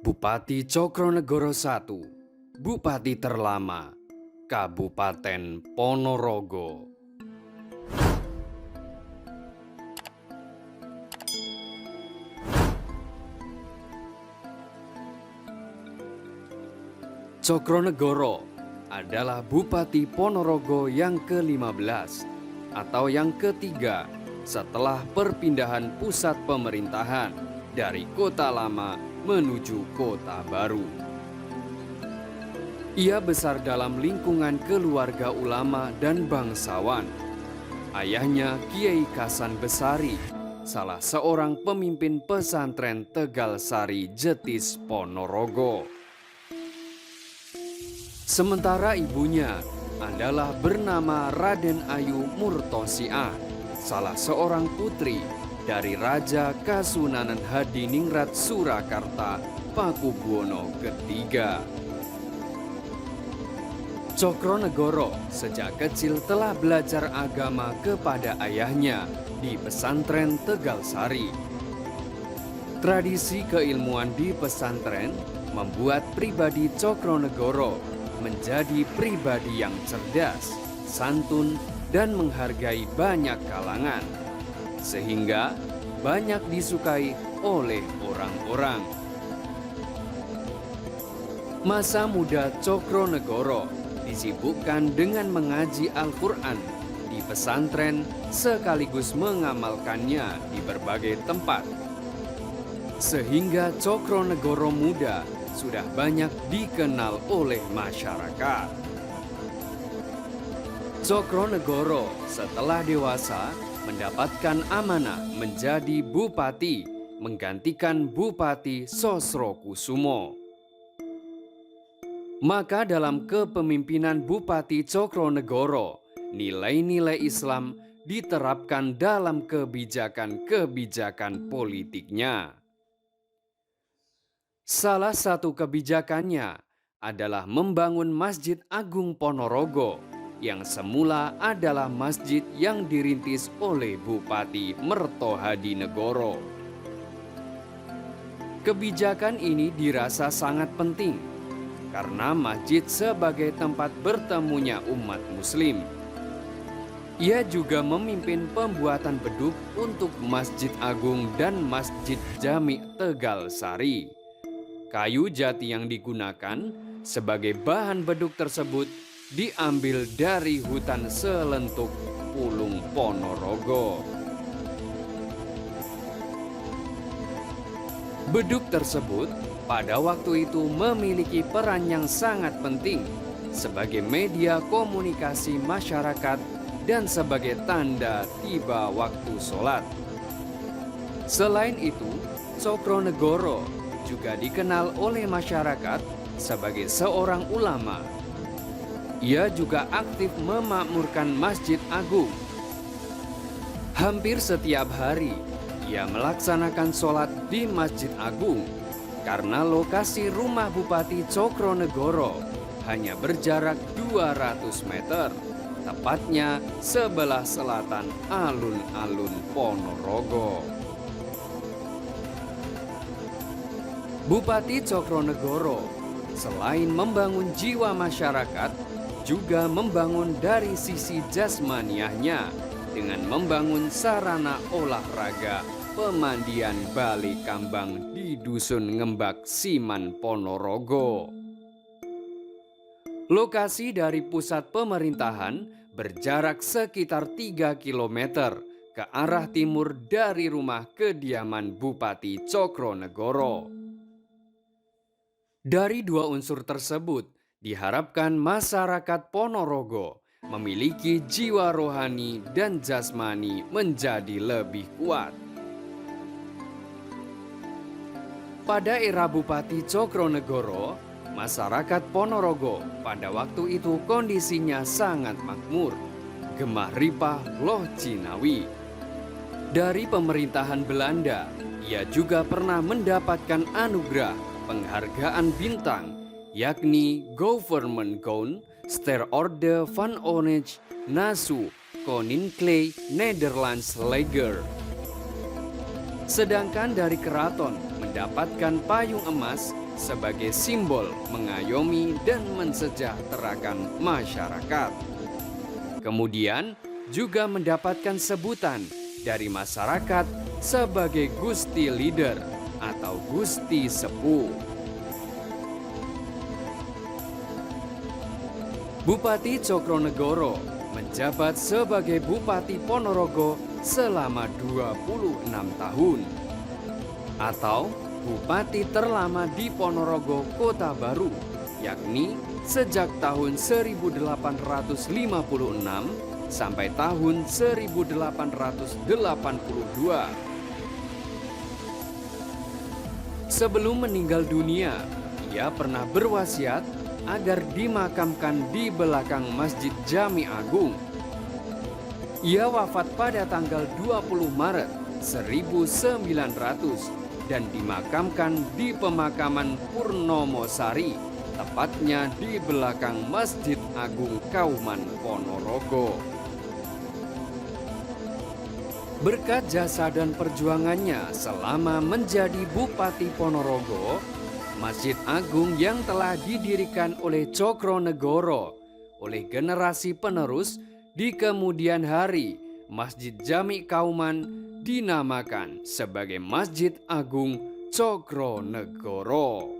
Bupati Cokronegoro I, Bupati terlama, Kabupaten Ponorogo. Cokronegoro adalah Bupati Ponorogo yang ke-15 atau yang ketiga setelah perpindahan pusat pemerintahan dari kota lama menuju kota baru. Ia besar dalam lingkungan keluarga ulama dan bangsawan. Ayahnya Kiai Kasan Besari, salah seorang pemimpin pesantren Tegal Sari Jetis Ponorogo. Sementara ibunya adalah bernama Raden Ayu Murtosiah, salah seorang putri dari Raja Kasunanan Hadiningrat Surakarta Pakubuwono III. Cokronegoro sejak kecil telah belajar agama kepada ayahnya di pesantren Tegal Sari. Tradisi keilmuan di pesantren membuat pribadi Cokronegoro menjadi pribadi yang cerdas, santun, dan menghargai banyak kalangan, sehingga banyak disukai oleh orang-orang. Masa muda Cokronegoro disibukkan dengan mengaji Al-Quran di pesantren sekaligus mengamalkannya di berbagai tempat. Sehingga Cokronegoro muda sudah banyak dikenal oleh masyarakat. Cokronegoro setelah dewasa mendapatkan amanah menjadi bupati, menggantikan Bupati Sosrokusumo. Maka dalam kepemimpinan Bupati Cokronegoro, nilai-nilai Islam diterapkan dalam kebijakan-kebijakan politiknya. Salah satu kebijakannya adalah membangun Masjid Agung Ponorogo yang semula adalah masjid yang dirintis oleh Bupati Mertohadinegoro. Kebijakan ini dirasa sangat penting karena masjid sebagai tempat bertemunya umat Muslim. Ia juga memimpin pembuatan beduk untuk Masjid Agung dan Masjid Jami Tegal Sari. Kayu jati yang digunakan sebagai bahan beduk tersebut diambil dari hutan selentuk Pulung Ponorogo. Beduk tersebut pada waktu itu memiliki peran yang sangat penting sebagai media komunikasi masyarakat dan sebagai tanda tiba waktu sholat. Selain itu, Cokronegoro juga dikenal oleh masyarakat sebagai seorang ulama. Ia juga aktif memakmurkan Masjid Agung. Hampir setiap hari, ia melaksanakan sholat di Masjid Agung karena lokasi rumah Bupati Cokronegoro hanya berjarak 200 meter, tepatnya sebelah selatan alun-alun Ponorogo. Bupati Cokronegoro selain membangun jiwa masyarakat, juga membangun dari sisi jasmaniahnya dengan membangun sarana olahraga pemandian Bali Kambang di Dusun Ngembak Siman Ponorogo. Lokasi dari pusat pemerintahan berjarak sekitar 3 km ke arah timur dari rumah kediaman Bupati Cokronegoro. Dari dua unsur tersebut, diharapkan masyarakat Ponorogo memiliki jiwa rohani dan jasmani menjadi lebih kuat. Pada era Bupati Cokronegoro, masyarakat Ponorogo pada waktu itu kondisinya sangat makmur, gemah ripah loh Cinawi. Dari pemerintahan Belanda, ia juga pernah mendapatkan anugerah penghargaan bintang, yakni Government Gown, Ster Orde van Oranje Nassau Koninklijke Nederlands Leger. Sedangkan dari keraton mendapatkan payung emas sebagai simbol mengayomi dan mensejahterakan masyarakat. Kemudian juga mendapatkan sebutan dari masyarakat sebagai Gusti Leader atau Gusti Sepuh. Bupati Cokronegoro menjabat sebagai Bupati Ponorogo selama 26 tahun. Atau Bupati terlama di Ponorogo Kota Baru, yakni sejak tahun 1856 sampai tahun 1882. Sebelum meninggal dunia, ia pernah berwasiat agar dimakamkan di belakang Masjid Jami Agung. Ia wafat pada tanggal 20 Maret 1900 dan dimakamkan di pemakaman Purnomosari, tepatnya di belakang Masjid Agung Kauman Ponorogo. Berkat jasa dan perjuangannya selama menjadi Bupati Ponorogo, Masjid Agung yang telah didirikan oleh Cokronegoro oleh generasi penerus di kemudian hari, Masjid Jami Kauman dinamakan sebagai Masjid Agung Cokronegoro.